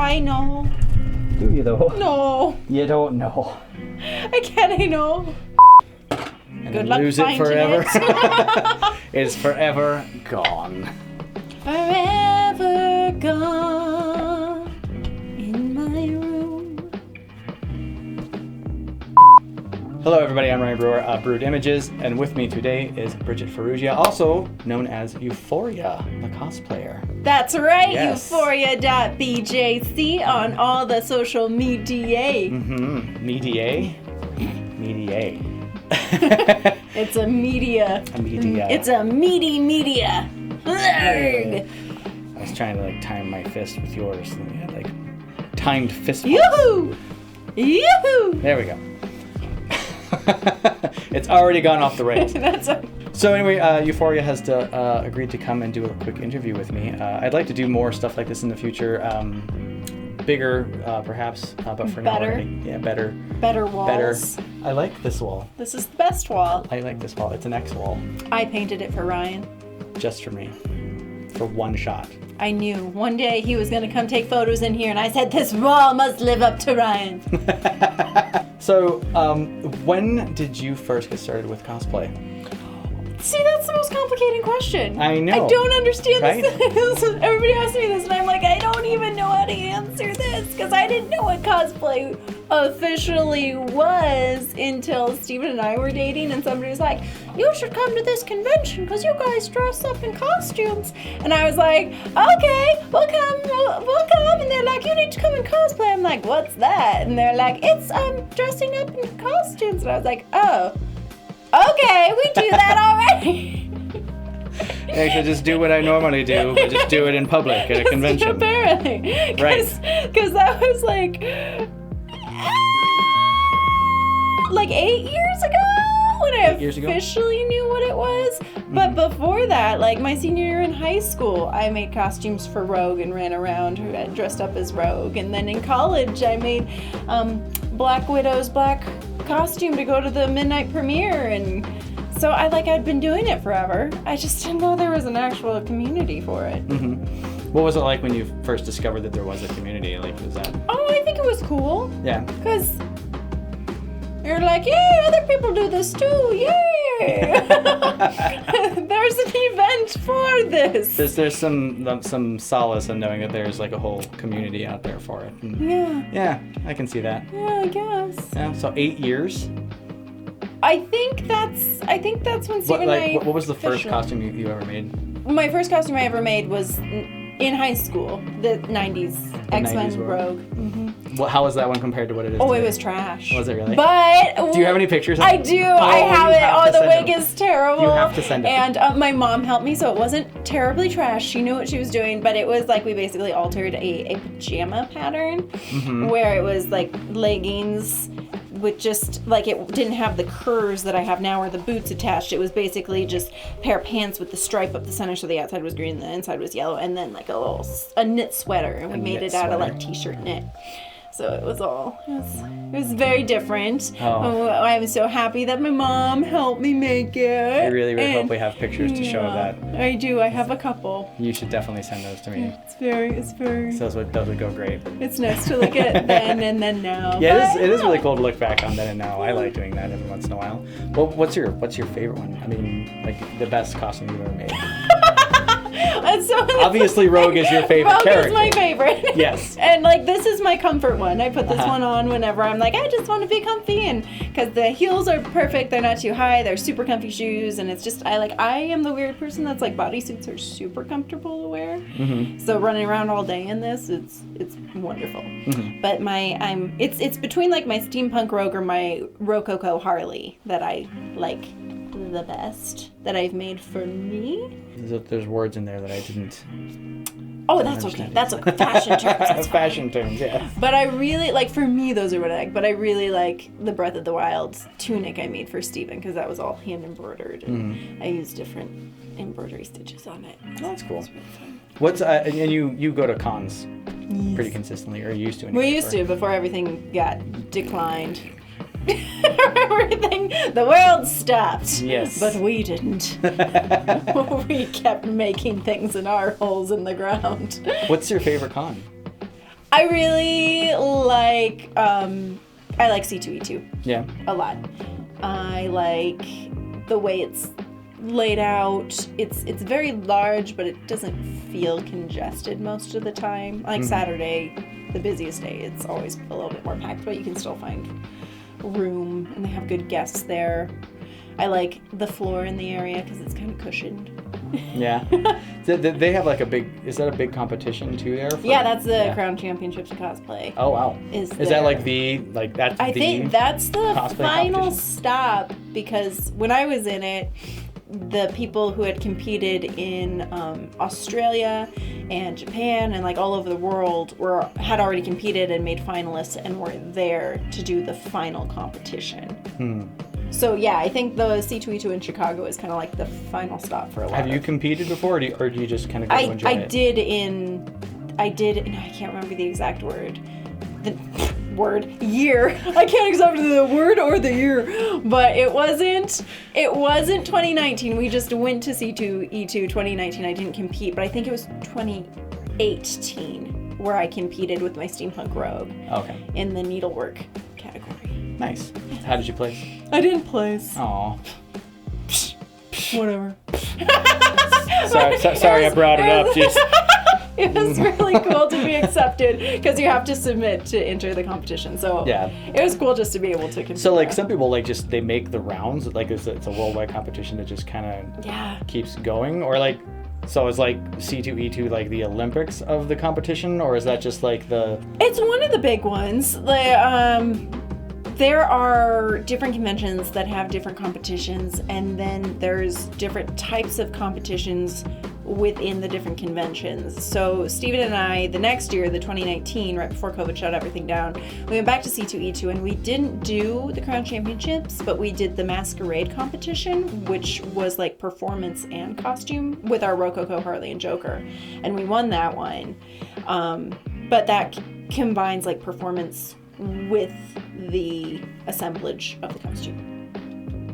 I know. Do you though? No. You don't know. I can't, I know. And Good then luck lose it finding forever. it. It's forever gone. Forever gone in my room. Hello everybody, I'm Ryan Brewer of Brewed Images, and with me today is Bridget Ferrugia, also known as Euphoria, the cosplayer. That's right, Yes. Euphoria.bjc on all the social media. Media? Media. It's a media. A media. It's a media. I was trying to time my fist with yours, and we had timed fist pumps. Yoo-hoo! Yoo-hoo! There we go. It's already gone off the rails. So anyway, Euphoria has agreed to come and do a quick interview with me. I'd like to do more stuff like this in the future. Bigger, perhaps, but for now, better. Better walls. Better. I like this wall. This is the best wall. I like this wall. It's an X wall. I painted it for Ryan. Just for me. For one shot. I knew one day he was going to come take photos in here, and I said, this wall must live up to Ryan. So, when did you first get started with cosplay? See, that's the most complicated question. I know. I don't understand right? this. Everybody asks me this, and I'm like, I don't even know how to answer this, because I didn't know what cosplay officially was until Steven and I were dating, and somebody was like, you should come to this convention, because you guys dress up in costumes. And I was like, okay, we'll come. And they're like, you need to come in cosplay. I'm like, what's that? And they're like, it's dressing up in costumes. And I was like, oh. Okay, we do that already. I should just do what I normally do, but just do it in public at a convention. Apparently. Right. Because that was like 8 years ago when I officially knew what it was. But before that, my senior year in high school, I made costumes for Rogue and ran around dressed up as Rogue. And then in college, I made Black Widow's black costume to go to the midnight premiere, and so I'd been doing it forever. I just didn't know there was an actual community for it. What was it like when you first discovered that there was a community? Was that? Oh, I think it was cool. Yeah. Because you're like, yay, other people do this too, yay! There's an event for this. There's some solace in knowing that there's a whole community out there for it. Yeah, I can see that. Yeah, I guess. Yeah, so 8 years. I think that's when Steve and I. What was the first costume you ever made? My first costume I ever made was in high school, the 90s X-Men Rogue. Well, how was that one compared to what it is today? It was trash. Was it really? But do you have any pictures? I do. I have it. Oh, the wig is terrible. You have to send it. And my mom helped me, so it wasn't terribly trash. She knew what she was doing, but it was we basically altered a pajama pattern where it was leggings with just it didn't have the curves that I have now or the boots attached. It was basically just a pair of pants with the stripe up the center, so the outside was green and the inside was yellow, and then a knit sweater, and we made it out of t-shirt knit. So it was very different. I was so happy that my mom helped me make it. I really hope we have pictures to show of that. I do. I have a couple. You should definitely send those to me. It's very. Those would go great. It's nice to look at then and then now. Yeah, it is really cool to look back on then and now. I like doing that every once in a while. Well, what's your favorite one? I mean, the best costume you've ever made. Obviously, Rogue is your favorite character. Rogue is my favorite. Yes. And this is my comfort one. I put this one on whenever I'm I just want to be comfy, and because the heels are perfect, they're not too high, they're super comfy shoes, and it's just I am the weird person that's bodysuits are super comfortable to wear. So running around all day in this, it's wonderful. But it's between my steampunk Rogue or my Rococo Harley that I like the best that I've made for me. There's words in there that I didn't. Oh, that's okay. That's a fashion terms. Fashion terms, yeah. But I really for me, those are what I like. But I really like the Breath of the Wild tunic I made for Steven, because that was all hand embroidered, and I used different embroidery stitches on it. That's cool. It's really fun. What's and you go to cons pretty consistently, or you used to? We used to before everything got declined. Everything, the world stopped. Yes. But we didn't. We kept making things in our holes in the ground. What's your favorite con? I really like C2E2. Yeah. A lot. I like the way it's laid out. It's very large, but it doesn't feel congested most of the time. Like Saturday, the busiest day, it's always a little bit more packed, but you can still find room, and they have good guests there. I like the floor in the area because it's kind of cushioned. Yeah. They have like is that a big competition too there? Yeah, that's the Crown Championships of Cosplay. Oh, wow. Is that like I think that's the final stop, because when I was in it, the people who had competed in Australia and Japan and like all over the world had already competed and made finalists and were there to do the final competition. So yeah, I think the C2E2 in Chicago is kind of like the final stop for a lot. Have you competed before, or do you just kind of go enjoy it? I did, and I can't remember the exact word. Year. I can't exactly the word or the year, but it wasn't 2019. We just went to C2E2 2019. I didn't compete, but I think it was 2018 where I competed with my steampunk rogue. Okay. In the needlework category. Nice. How did you place? I didn't place. Aw. Whatever. Sorry, I brought it up. Just. It was really cool to be accepted because you have to submit to enter the competition. So yeah, it was cool just to be able to compete. So like some people they make the rounds, like it's a worldwide competition that just kind of keeps going, or like so is like C2E2 like the Olympics of the competition, or is that just like the? It's one of the big ones. There are different conventions that have different competitions, and then there's different types of competitions within the different conventions. So Steven and I, the next year, the 2019, right before COVID shut everything down, we went back to C2E2, and we didn't do the Crown Championships, but we did the Masquerade competition, which was like performance and costume with our Rococo, Harley, and Joker. And we won that one. But that combines like performance with the assemblage of the costume.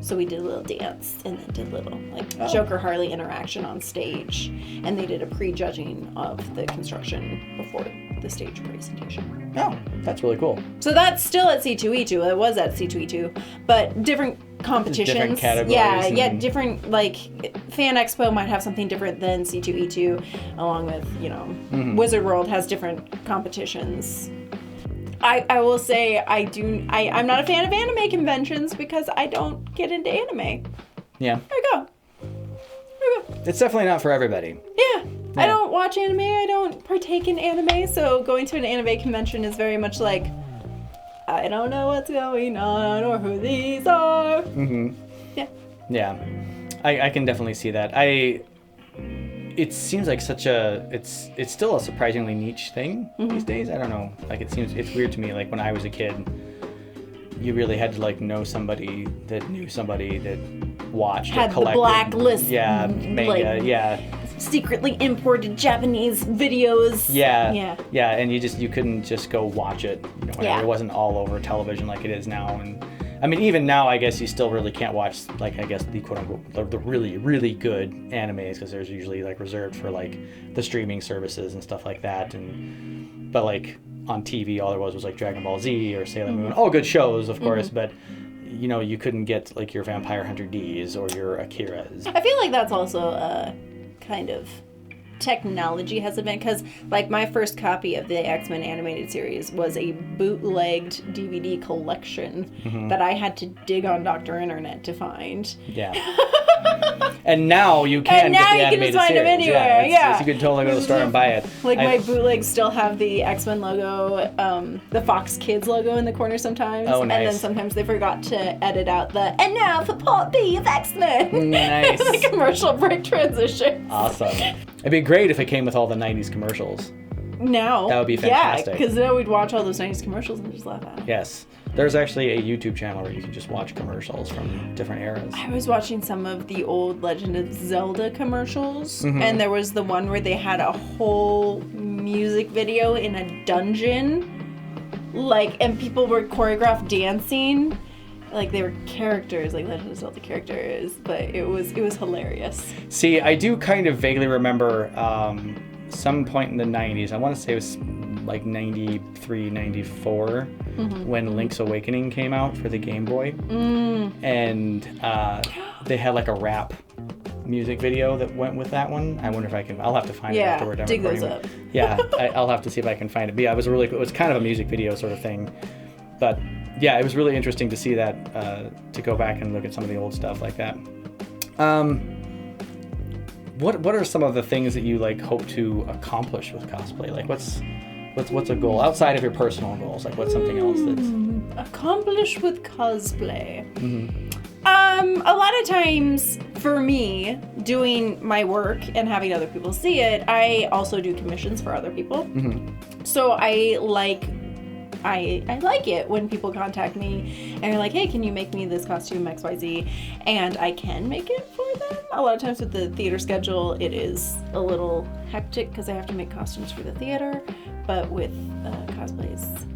So we did a little dance and then did a little Joker Harley interaction on stage, and they did a pre-judging of the construction before the stage presentation. Oh, that's really cool. So that's still at C2E2. It was at C2E2, but different competitions. Different categories. Yeah, different, like Fan Expo might have something different than C2E2, along with, Wizard World has different competitions. I will say I'm not a fan of anime conventions because I don't get into anime. Yeah. There you go. It's definitely not for everybody. Yeah. I don't watch anime. I don't partake in anime. So going to an anime convention is very much like, I don't know what's going on or who these are. Mm-hmm. Yeah. Yeah. I can definitely see that. It seems like it's still a surprisingly niche thing these days. I don't know. Like it's weird to me. Like when I was a kid, you really had to like know somebody that knew somebody that watched had or collected. The blacklist. Yeah, manga. Secretly imported Japanese videos. Yeah. And you couldn't just go watch it. It wasn't all over television like it is now. And I mean, even now, I guess you still really can't watch, like, I guess the quote-unquote, the really, really good animes, because there's usually, like, reserved for, like, the streaming services and stuff like that. But, like, on TV, all there was, like, Dragon Ball Z or Sailor Moon. All good shows, of course, but, you couldn't get, like, your Vampire Hunter Ds or your Akiras. I feel like that's also a kind of technology has been, because like my first copy of the X-Men animated series was a bootlegged DVD collection that I had to dig on Dr. Internet to find. Yeah. And now you can get the animated series. And now you can just find them anywhere. Yeah. You can totally go to the store and buy it. Like my bootlegs still have the X-Men logo, the Fox Kids logo in the corner sometimes. Oh, nice. And then sometimes they forgot to edit out the, and now for part B of X-Men. Nice. The commercial break transition. Awesome. It'd be great if it came with all the 90s commercials. Now. That would be fantastic. Yeah, because then we'd watch all those 90s commercials and just laugh at them. Yes. There's actually a YouTube channel where you can just watch commercials from different eras. I was watching some of the old Legend of Zelda commercials, and there was the one where they had a whole music video in a dungeon, and people were choreographed dancing. Like they were characters, like Legend of Zelda characters, but it was hilarious. See, I do kind of vaguely remember some point in the 90s, I want to say it was like 93, 94 when Link's Awakening came out for the Game Boy. And they had like a rap music video that went with that one. I wonder if I can, I'll have to find it afterward. Dig those up. Yeah, I'll have to see if I can find it. But yeah, it was kind of a music video sort of thing. But yeah, it was really interesting to see that, to go back and look at some of the old stuff like that. What are some of the things that you like hope to accomplish with cosplay? Like what's a goal outside of your personal goals? Like what's something else that's accomplish with cosplay? A lot of times for me, doing my work and having other people see it, I also do commissions for other people. So I like it when people contact me and are like, hey, can you make me this costume XYZ? And I can make it for them. A lot of times with the theater schedule, it is a little hectic because I have to make costumes for the theater. But with cosplays,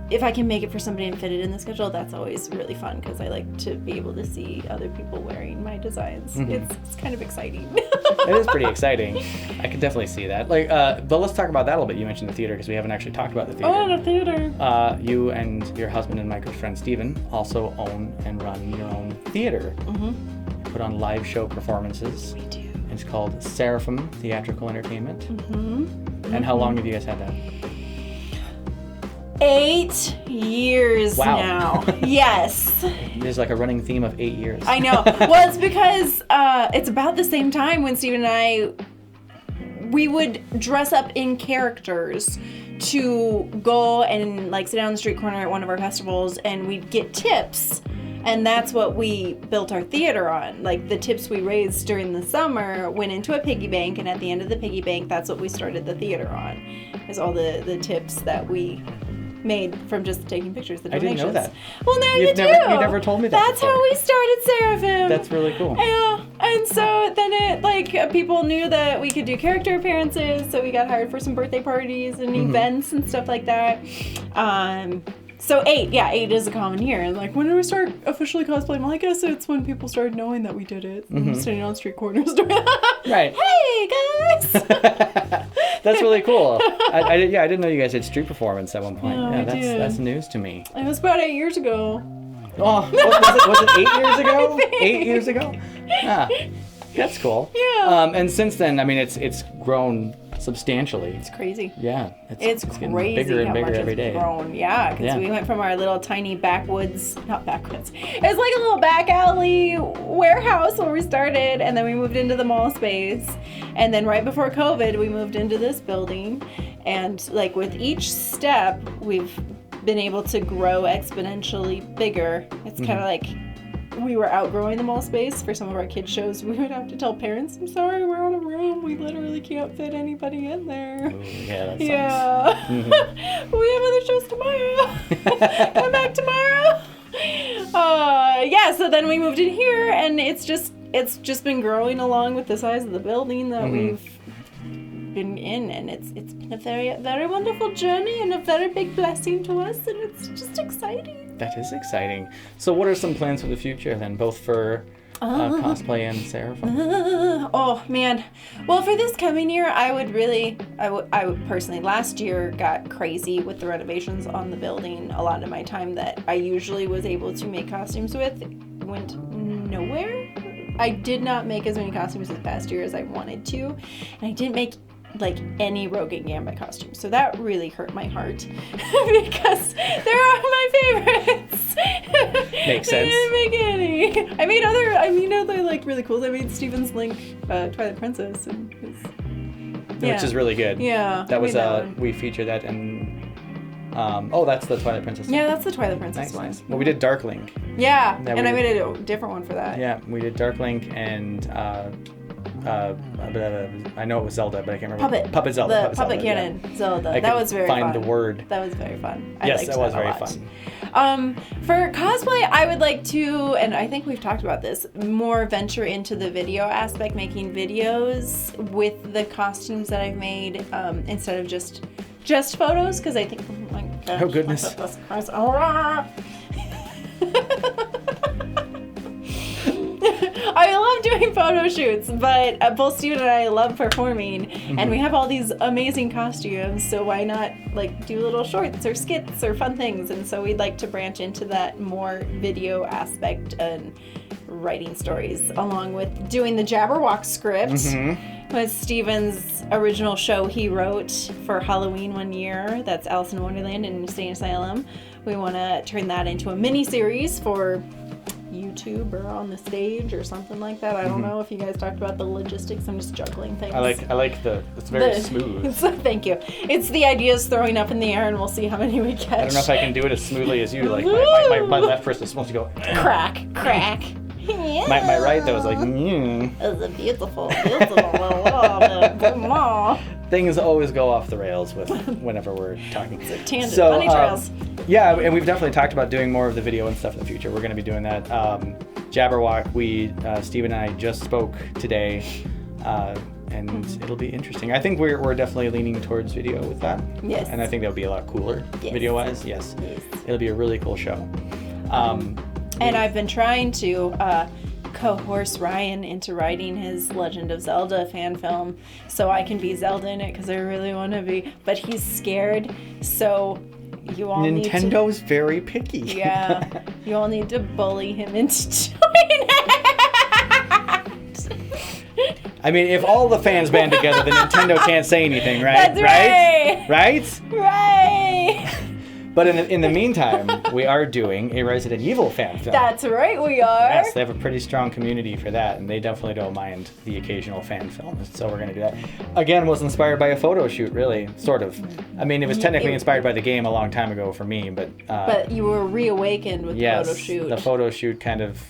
if I can make it for somebody and fit it in the schedule, that's always really fun because I like to be able to see other people wearing my designs. It's kind of exciting. It is pretty exciting. I can definitely see that. Like, but let's talk about that a little bit. You mentioned the theater because we haven't actually talked about the theater. Oh, the theater. You and your husband and my good friend Steven also own and run your own theater. Put on live show performances. We do. It's called Seraphim Theatrical Entertainment. And how long have you guys had that? 8 years now. Yes. There's like a running theme of 8 years. I know. Well, it's because it's about the same time when Steven and we would dress up in characters to go and like sit down on the street corner at one of our festivals, and we'd get tips. And that's what we built our theater on. Like the tips we raised during the summer went into a piggy bank, and at the end of the piggy bank, that's what we started the theater on. Is all the tips that we made from just taking pictures, the donations. I didn't know that. Well, now you do. You never told me that. That's how we started Seraphim. That's really cool. Yeah, and so then it people knew that we could do character appearances, so we got hired for some birthday parties and events and stuff like that. So 8 is a common year. And like, when did we start officially cosplaying? Well, I guess it's when people started knowing that we did it. Sitting on street corners. Right. Hey guys. That's really cool. I didn't know you guys did street performance at one point. No, that's news to me. It was about 8 years ago. Oh, was it 8 years ago? 8 years ago? Ah, that's cool. Yeah. And since then, I mean, it's grown substantially. It's crazy. Yeah. It's getting crazy bigger and how bigger much every it's day. grown. Yeah, because we went from our little tiny not backwoods. It's like a little back alley warehouse where we started, and then we moved into the mall space. And then right before COVID, we moved into this building. And like with each step, we've been able to grow exponentially bigger. It's kind of like we were outgrowing the mall space for some of our kids' shows. We would have to tell parents, I'm sorry, we're out of room. We literally can't fit anybody in there. Ooh, yeah, that sucks. We have other shows tomorrow. Come back tomorrow. So then we moved in here, and it's just been growing along with the size of the building that we've been in, and it's been a very, very wonderful journey and a very big blessing to us, and it's just exciting. That is exciting. So what are some plans for the future then, both for cosplay and Seraphim? Oh man. Well, for this coming year, I would personally, last year got crazy with the renovations on the building. A lot of my time that I usually was able to make costumes with went nowhere. I did not make as many costumes this past year as I wanted to, and I didn't make like any Rogue and Gambit costumes, so that really hurt my heart because they're my favorites. Makes sense. I didn't make any. I made other like really cool. I made Steven's Link Twilight Princess, and which is really good. Yeah, that was we featured that in. That's the Twilight Princess. Yeah, that's the Twilight Princess one. Nice. Well, we did Dark Link. Yeah, and I made a different one for that. Yeah, we did Dark Link and. I know it was Zelda, but I can't remember. Puppet Zelda. Puppet Cannon Zelda. That was very fun. Find the word. That was very fun. Yes, that was very fun. For cosplay, I would like to, and I think we've talked about this, more venture into the video aspect, making videos with the costumes that I've made instead of just photos, because I think, oh my gosh. Oh goodness. I love love doing photo shoots, but both Steven and I love performing, and we have all these amazing costumes, so why not like do little shorts or skits or fun things? And so we'd like to branch into that more video aspect and writing stories, along with doing the Jabberwock script. Was Steven's original show he wrote for Halloween one year. That's Alice in Wonderland and Insane Asylum. We want to turn that into a mini-series for YouTube or on the stage or something like that. I don't know if you guys talked about the logistics. I'm just juggling things. I like it's very smooth. Thank you. It's the ideas throwing up in the air, and we'll see how many we catch. I don't know if I can do it as smoothly as you. Like my left wrist is supposed to go crack. Yeah. My right though is like. It was a beautiful. Things always go off the rails with whenever we're talking. It's a tangent. Funny trails. Yeah, and we've definitely talked about doing more of the video and stuff in the future. We're going to be doing that. Jabberwock, Steve and I just spoke today, and it'll be interesting. I think we're definitely leaning towards video with that. Yes. And I think that'll be a lot cooler video-wise. Yes. It'll be a really cool show. And I've been trying to coerce Ryan into writing his Legend of Zelda fan film so I can be Zelda in it because I really want to be, but he's scared, so you all Nintendo's very picky. Yeah, you all need to bully him into doing it. I mean, if all the fans band together, then Nintendo can't say anything, right? That's right. Right? Right. But in the meantime, we are doing a Resident Evil fan film. That's right, we are. Yes, they have a pretty strong community for that, and they definitely don't mind the occasional fan film. So we're going to do that. Again, was inspired by a photo shoot, really, sort of. I mean, it was technically inspired by the game a long time ago for me, but... but you were reawakened with the photo shoot. The photo shoot kind of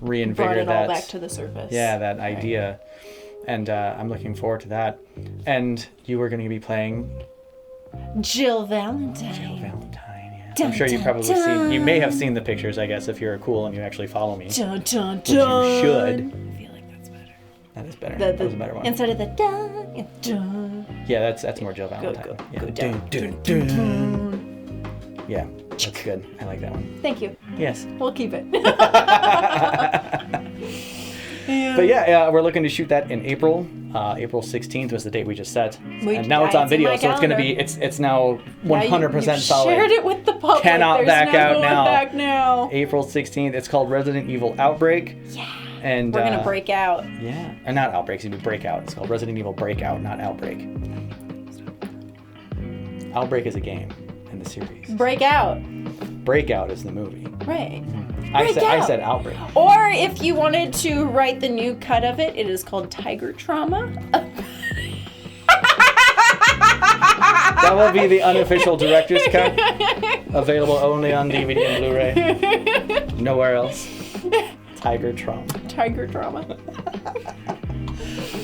reinvigorated brought it all back to the surface. Yeah, that idea. And I'm looking forward to that. And you were going to be playing... Jill Valentine. Yeah. I'm sure you've probably seen. You may have seen the pictures, I guess, if you're cool and you actually follow me. Dun, dun, which you should. I feel like that's better. That is better. That was a better one. Instead of the dun, dun. Yeah, that's more Jill Valentine. Go down. Yeah, that's good. I like that one. Thank you. Yes. We'll keep it. But yeah, we're looking to shoot that in April. April 16th was the date we just set. And now it's on video, so it's going to be, it's now 100% solid. Shared it with the public. Cannot back out now. Back now. April 16th. It's called Resident Evil Outbreak. Yeah. And we're going to break out. Yeah. Or not Outbreak, it's going to be Breakout. It's called Resident Evil Breakout, not Outbreak. Outbreak is a game in the series. Breakout. Breakout is the movie. Right. I said Outbreak. Or if you wanted to write the new cut of it, it is called Tiger Trauma. That will be the unofficial director's cut. Available only on DVD and Blu-ray. Nowhere else. Tiger Trauma. Tiger Trauma.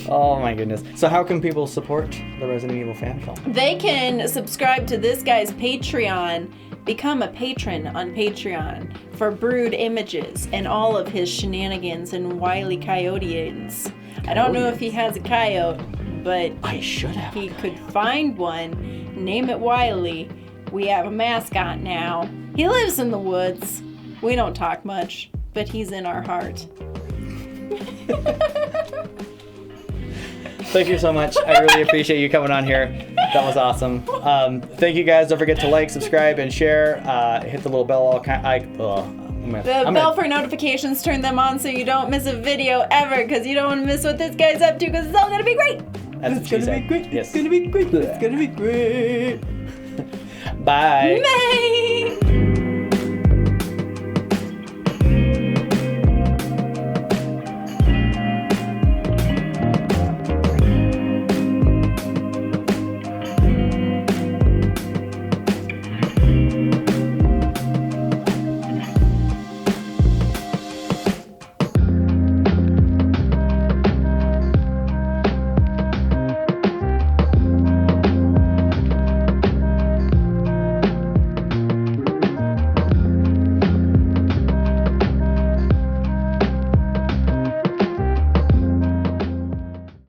Oh my goodness. So how can people support the Resident Evil fan film? They can subscribe to this guy's Patreon. Become a patron on Patreon for Brewed images and all of his shenanigans and wily coyoteans. I don't know if he has a coyote, but I should have. He could find one, name it Wiley. We have a mascot now. He lives in the woods. We don't talk much, but he's in our heart. Thank you so much. I really appreciate you coming on here. That was awesome. Thank you guys. Don't forget to like, subscribe, and share. Hit the little bell. Bell for notifications. Turn them on so you don't miss a video ever, because you don't want to miss what this guy's up to, because it's all gonna be great. It's gonna be great. Yes. It's gonna be great. It's gonna be great. Bye. Bye.